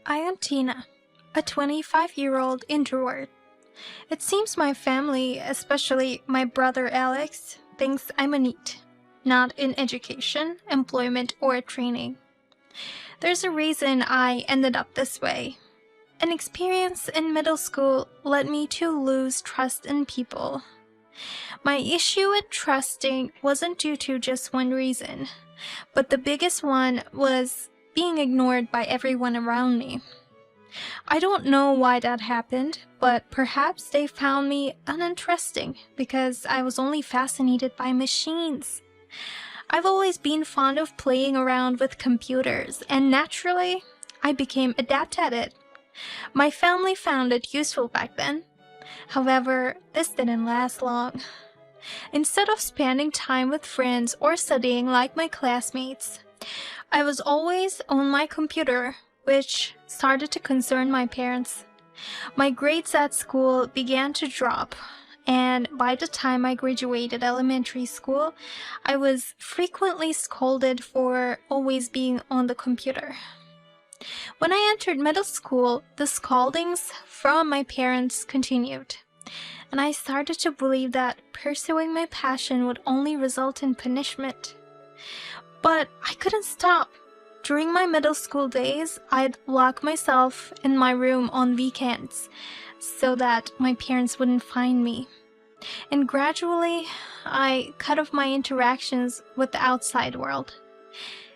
I am Tina, a 25-year-old introvert. It seems my family, especially my brother Alex, thinks I'm a NEET, not in education, employment, or training. There's a reason I ended up this way. An experience in middle school led me to lose trust in people. My issue with trusting wasn't due to just one reason, but the biggest one was being ignored by everyone around me. I don't know why that happened, but perhaps they found me uninteresting because I was only fascinated by machines. I've always been fond of playing around with computers, and naturally, I became adept at it. My family found it useful back then. However, this didn't last long. Instead of spending time with friends or studying like my classmates, I was always on my computer, which started to concern my parents. My grades at school began to drop, and by the time I graduated elementary school, I was frequently scolded for always being on the computer. When I entered middle school, the scoldings from my parents continued, and I started to believe that pursuing my passion would only result in punishment. But I couldn't stop. During my middle school days, I'd lock myself in my room on weekends so that my parents wouldn't find me. And gradually, I cut off my interactions with the outside world.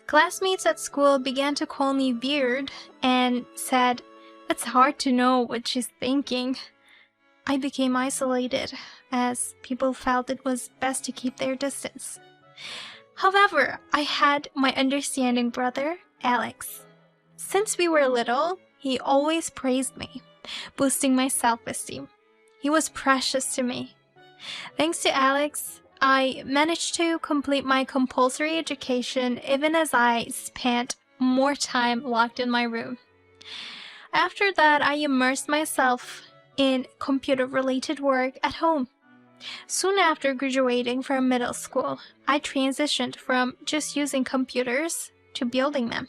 Classmates at school began to call me weird and said, "It's hard to know what she's thinking." I became isolated as people felt it was best to keep their distance. However, I had my understanding brother, Alex. Since we were little, he always praised me, boosting my self-esteem. He was precious to me. Thanks to Alex, I managed to complete my compulsory education even as I spent more time locked in my room. After that, I immersed myself in computer-related work at home. Soon after graduating from middle school, I transitioned from just using computers to building them.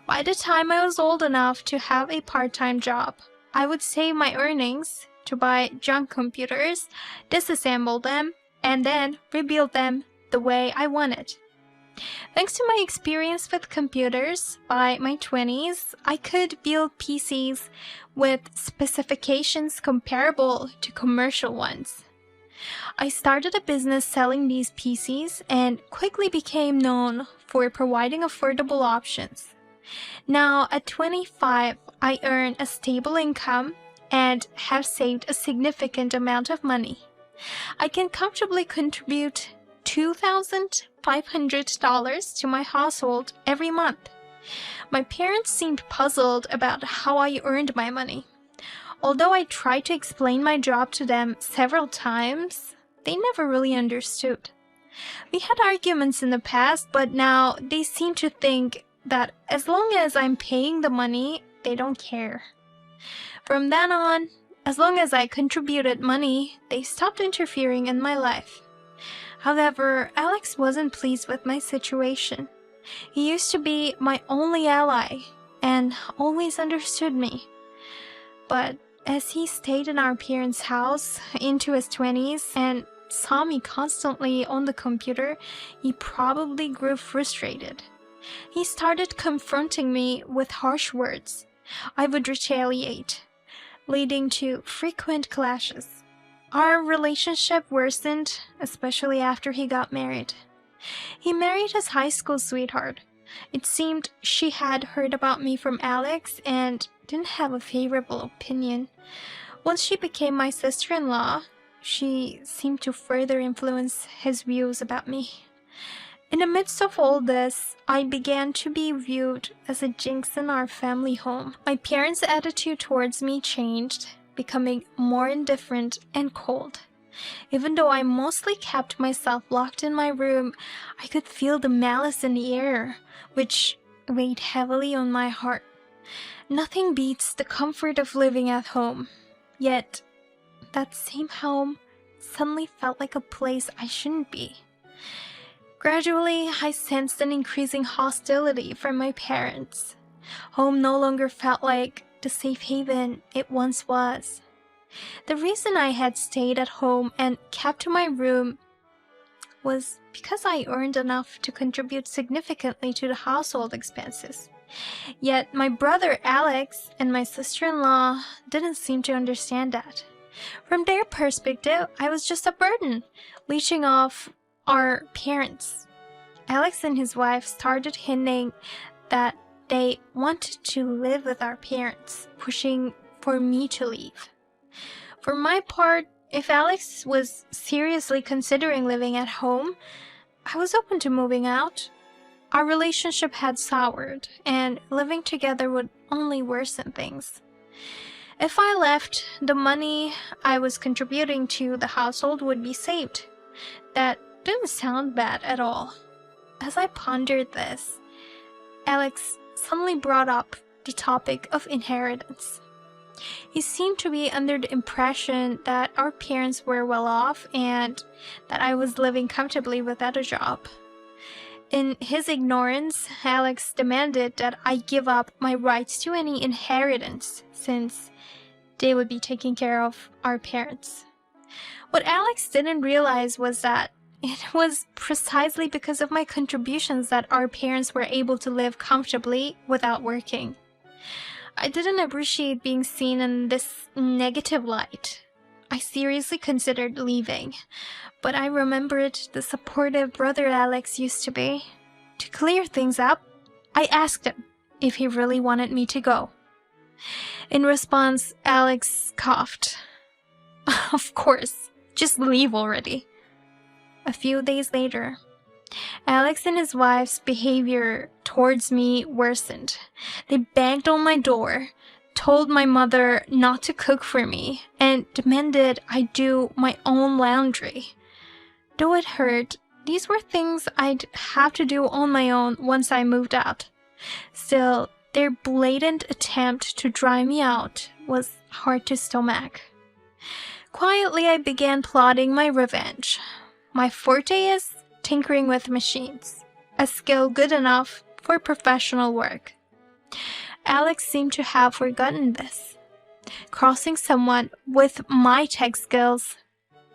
By the time I was old enough to have a part-time job, I would save my earnings to buy junk computers, disassemble them, and then rebuild them the way I wanted. Thanks to my experience with computers, by my 20s, I could build PCs with specifications comparable to commercial ones. I started a business selling these PCs and quickly became known for providing affordable options. Now, at 25, I earn a stable income and have saved a significant amount of money. I can comfortably contribute $2,500 to my household every month. My parents seemed puzzled about how I earned my money. Although I tried to explain my job to them several times, they never really understood. We had arguments in the past, but now they seem to think that as long as I'm paying the money, they don't care. From then on, as long as I contributed money, they stopped interfering in my life. However, Alex wasn't pleased with my situation. He used to be my only ally and always understood me. But as he stayed in our parents' house into his 20s and saw me constantly on the computer, he probably grew frustrated. He started confronting me with harsh words. I would retaliate, leading to frequent clashes. Our relationship worsened, especially after he got married. He married his high school sweetheart. It seemed she had heard about me from Alex and didn't have a favorable opinion. Once she became my sister-in-law, she seemed to further influence his views about me. In the midst of all this, I began to be viewed as a jinx in our family home. My parents' attitude towards me changed, becoming more indifferent and cold. Even though I mostly kept myself locked in my room, I could feel the malice in the air, which weighed heavily on my heart. Nothing beats the comfort of living at home. Yet, that same home suddenly felt like a place I shouldn't be. Gradually, I sensed an increasing hostility from my parents. Home no longer felt like the safe haven it once was. The reason I had stayed at home and kept to my room was because I earned enough to contribute significantly to the household expenses. Yet my brother Alex and my sister-in-law didn't seem to understand that. From their perspective, I was just a burden, leeching off our parents. Alex and his wife started hinting that they wanted to live with our parents, pushing for me to leave. For my part, if Alex was seriously considering living at home, I was open to moving out. Our relationship had soured, and living together would only worsen things. If I left, the money I was contributing to the household would be saved. That didn't sound bad at all. As I pondered this, Alex suddenly brought up the topic of inheritance. He seemed to be under the impression that our parents were well off and that I was living comfortably without a job. In his ignorance, Alex demanded that I give up my rights to any inheritance since they would be taking care of our parents. What Alex didn't realize was that it was precisely because of my contributions that our parents were able to live comfortably without working. I didn't appreciate being seen in this negative light. I seriously considered leaving, but I remembered the supportive brother Alex used to be. To clear things up, I asked him if he really wanted me to go. In response, Alex coughed. Of course, just leave already. A few days later, Alex and his wife's behavior towards me worsened. They banged on my door, told my mother not to cook for me, and demanded I do my own laundry. Though it hurt, these were things I'd have to do on my own once I moved out. Still, their blatant attempt to dry me out was hard to stomach. Quietly, I began plotting my revenge. My forte is tinkering with machines, a skill good enough for professional work. Alex seemed to have forgotten this. Crossing someone with my tech skills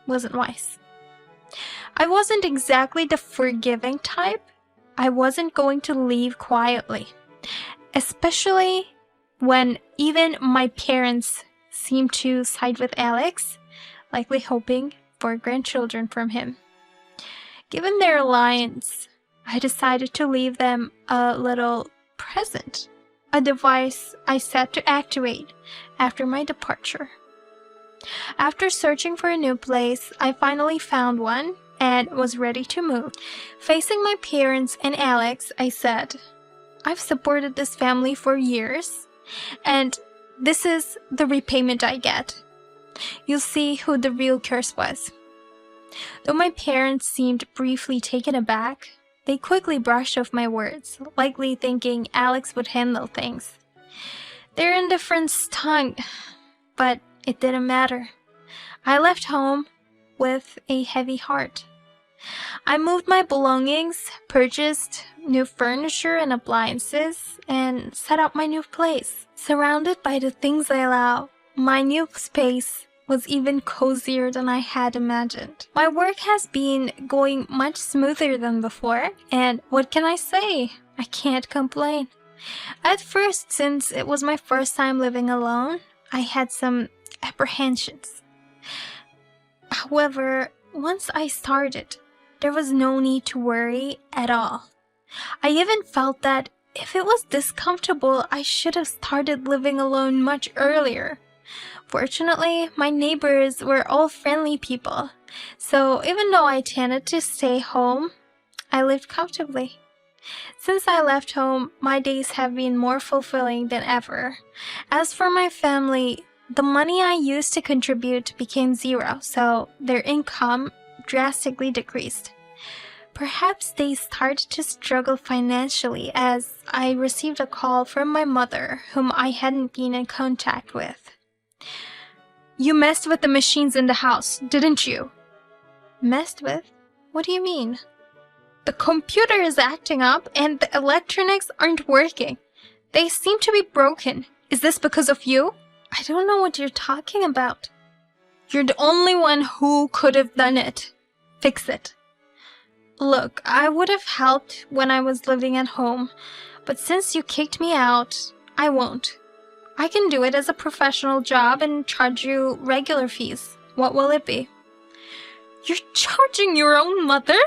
wasn't wise. I wasn't exactly the forgiving type. I wasn't going to leave quietly, especially when even my parents seemed to side with Alex, likely hoping for grandchildren from him. Given their alliance, I decided to leave them a little present, a device I set to activate after my departure. After searching for a new place, I finally found one and was ready to move. Facing my parents and Alex, I said, I've supported this family for years, and this is the repayment I get. You'll see who the real curse was. Though my parents seemed briefly taken aback, they quickly brushed off my words, likely thinking Alex would handle things. Their indifference stung, but it didn't matter. I left home with a heavy heart. I moved my belongings, purchased new furniture and appliances, and set up my new place. Surrounded by the things I love, my new space was even cozier than I had imagined. My work has been going much smoother than before, and what can I say? I can't complain. At first, since it was my first time living alone, I had some apprehensions. However, once I started, there was no need to worry at all. I even felt that if it was this comfortable, I should have started living alone much earlier. Fortunately, my neighbors were all friendly people, so even though I tended to stay home, I lived comfortably. Since I left home, my days have been more fulfilling than ever. As for my family, the money I used to contribute became zero, so their income drastically decreased. Perhaps they started to struggle financially as I received a call from my mother, whom I hadn't been in contact with. You messed with the machines in the house, didn't you? Messed with? What do you mean? The computer is acting up and the electronics aren't working. They seem to be broken. Is this because of you? I don't know what you're talking about. You're the only one who could have done it. Fix it. Look, I would have helped when I was living at home, but since you kicked me out, I won't. I can do it as a professional job and charge you regular fees. What will it be? You're charging your own mother?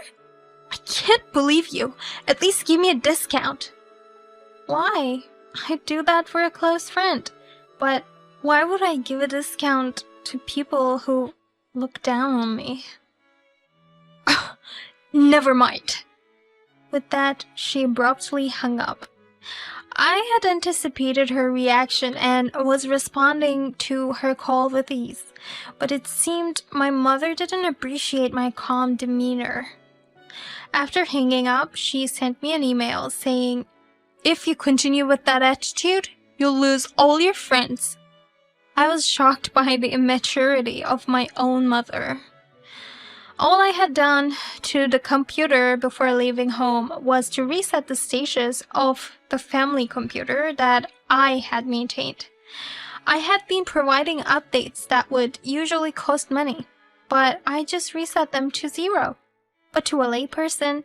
I can't believe you. At least give me a discount. Why? I'd do that for a close friend. But why would I give a discount to people who look down on me? Never mind. With that, she abruptly hung up. I had anticipated her reaction and was responding to her call with ease, but it seemed my mother didn't appreciate my calm demeanor. After hanging up, she sent me an email saying, "If you continue with that attitude, you'll lose all your friends." I was shocked by the immaturity of my own mother. All I had done to the computer before leaving home was to reset the status of the family computer that I had maintained. I had been providing updates that would usually cost money, but I just reset them to 0. But to a layperson,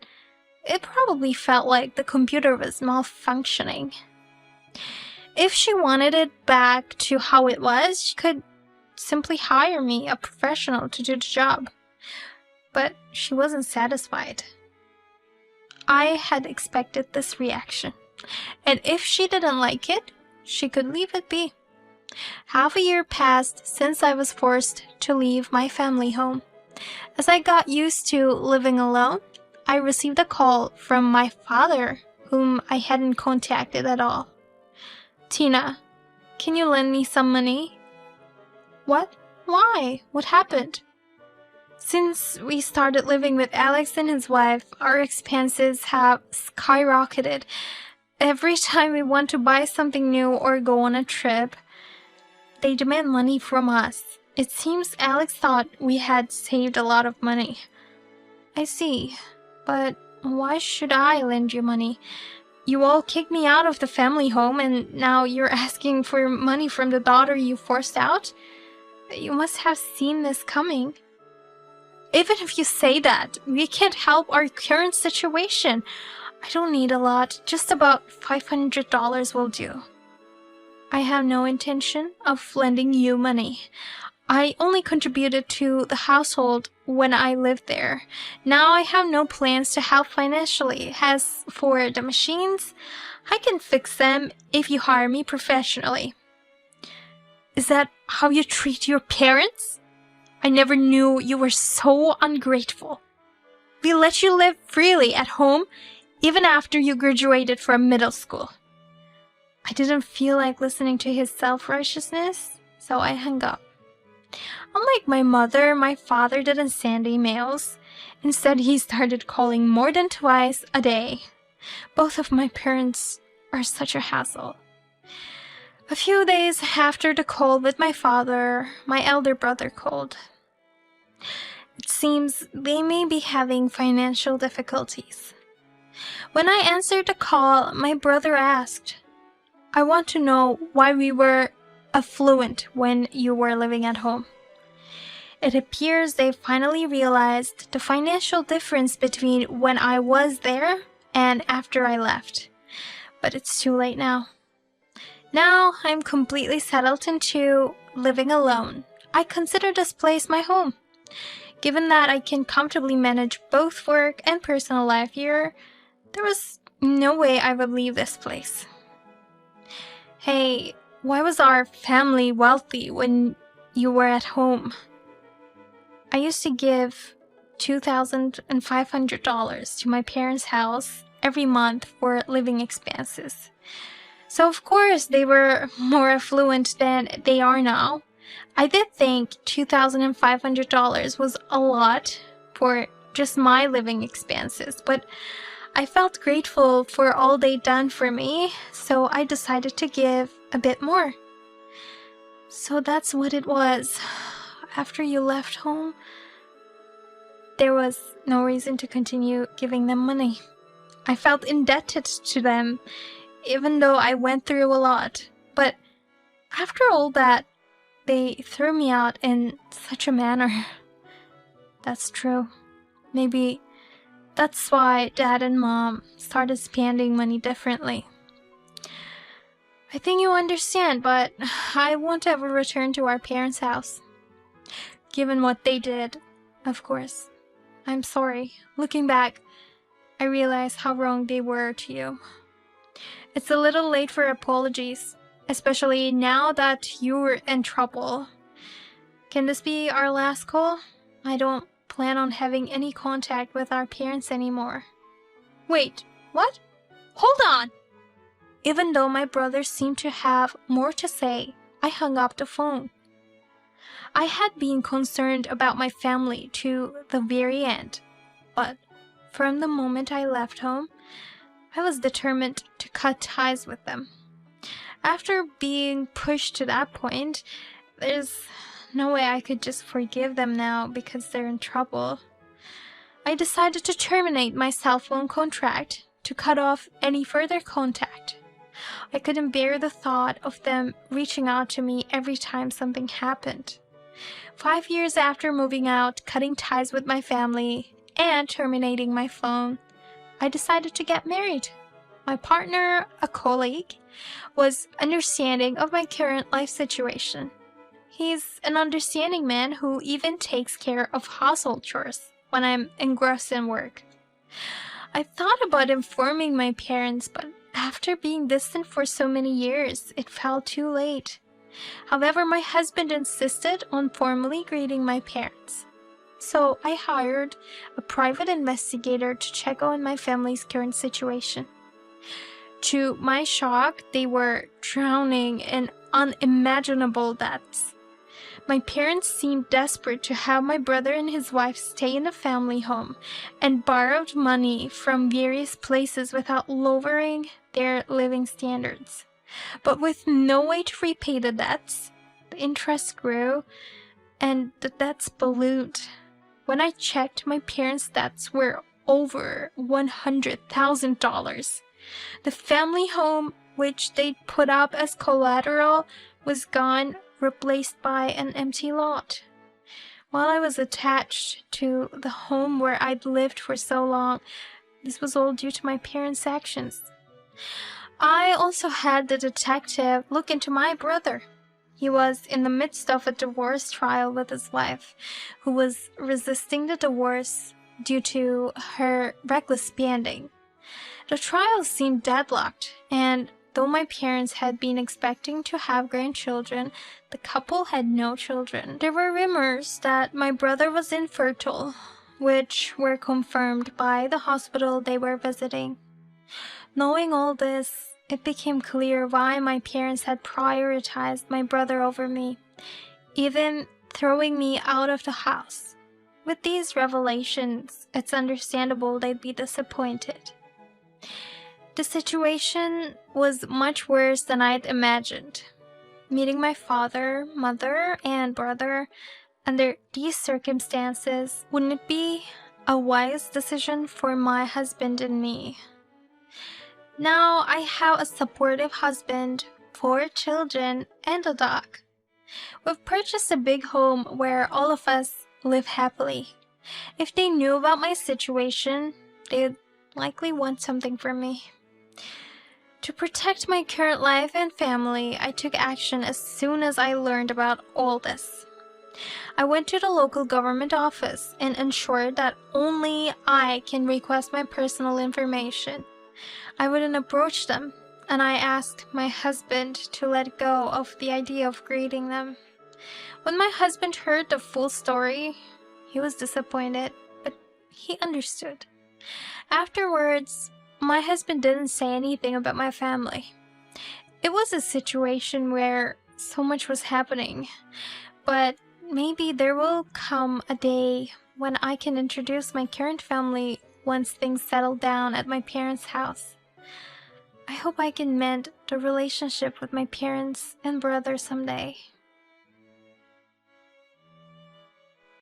it probably felt like the computer was malfunctioning. If she wanted it back to how it was, she could simply hire me, a professional, to do the job. But she wasn't satisfied. I had expected this reaction, and if she didn't like it, she could leave it be. Half a year passed since I was forced to leave my family home. As I got used to living alone, I received a call from my father, whom I hadn't contacted at all. "Tina, can you lend me some money?" "What? Why? What happened?" "Since we started living with Alex and his wife, our expenses have skyrocketed. Every time we want to buy something new or go on a trip, they demand money from us. It seems Alex thought we had saved a lot of money." "I see. But why should I lend you money? You all kicked me out of the family home and now you're asking for money from the daughter you forced out? You must have seen this coming." "Even if you say that, we can't help our current situation. I don't need a lot, just about $500 will do." "I have no intention of lending you money. I only contributed to the household when I lived there. Now I have no plans to help financially. As for the machines, I can fix them if you hire me professionally." "Is that how you treat your parents? I never knew you were so ungrateful. We let you live freely at home even after you graduated from middle school." I didn't feel like listening to his self-righteousness, so I hung up. Unlike my mother, my father didn't send emails. Instead, he started calling more than twice a day. Both of my parents are such a hassle. A few days after the call with my father, my elder brother called. It seems they may be having financial difficulties. When I answered the call, my brother asked, "I want to know why we were affluent when you were living at home." It appears they finally realized the financial difference between when I was there and after I left. But it's too late now. Now I'm completely settled into living alone. I consider this place my home. Given that I can comfortably manage both work and personal life here, there was no way I would leave this place. Hey, why was our family wealthy when you were at home? I used to give $2,500 to my parents' house every month for living expenses. So of course they were more affluent than they are now. I did think $2,500 was a lot for just my living expenses, but I felt grateful for all they'd done for me, so I decided to give a bit more. So that's what it was. After you left home, there was no reason to continue giving them money. I felt indebted to them. even though I went through a lot. But after all that, they threw me out in such a manner. That's true. Maybe that's why Dad and Mom started spending money differently. I think you understand, but I won't ever return to our parents' house. Given what they did, of course. I'm sorry. Looking back, I realize how wrong they were to you. It's a little late for apologies, especially now that you're in trouble. Can this be our last call? I don't plan on having any contact with our parents anymore. Wait, what? Hold on! Even though my brother seemed to have more to say, I hung up the phone. I had been concerned about my family to the very end, but from the moment I left home, I was determined to cut ties with them. After being pushed to that point, there's no way I could just forgive them now because they're in trouble. I decided to terminate my cell phone contract to cut off any further contact. I couldn't bear the thought of them reaching out to me every time something happened. 5 years after moving out, cutting ties with my family, and terminating my phone, I decided to get married. My partner, a colleague, was understanding of my current life situation. He's an understanding man who even takes care of household chores when I'm engrossed in work. I thought about informing my parents, but after being distant for so many years, it felt too late. However, my husband insisted on formally greeting my parents. So I hired a private investigator to check on my family's current situation. To my shock, they were drowning in unimaginable debts. My parents seemed desperate to have my brother and his wife stay in the family home and borrowed money from various places without lowering their living standards. But with no way to repay the debts, the interest grew and the debts ballooned. When I checked, my parents' debts were over $100,000. The family home, which they'd put up as collateral, was gone, replaced by an empty lot. While I was attached to the home where I'd lived for so long, this was all due to my parents' actions. I also had the detective look into my brother. He was in the midst of a divorce trial with his wife, who was resisting the divorce due to her reckless spending. The trial seemed deadlocked, and though my parents had been expecting to have grandchildren, the couple had no children. There were rumors that my brother was infertile, which were confirmed by the hospital they were visiting. Knowing all this, it became clear why my parents had prioritized my brother over me, even throwing me out of the house. With these revelations, it's understandable they'd be disappointed. The situation was much worse than I'd imagined. Meeting my father, mother, and brother under these circumstances, wouldn't it be a wise decision for my husband and me? Now I have a supportive husband, 4 children, and a dog. We've purchased a big home where all of us live happily. If they knew about my situation, they'd likely want something from me. To protect my current life and family, I took action as soon as I learned about all this. I went to the local government office and ensured that only I can request my personal information. I wouldn't approach them, and I asked my husband to let go of the idea of greeting them. When my husband heard the full story, he was disappointed, but he understood. Afterwards, my husband didn't say anything about my family. It was a situation where so much was happening, but maybe there will come a day when I can introduce my current family once things settle down at my parents' house. I hope I can mend the relationship with my parents and brother someday.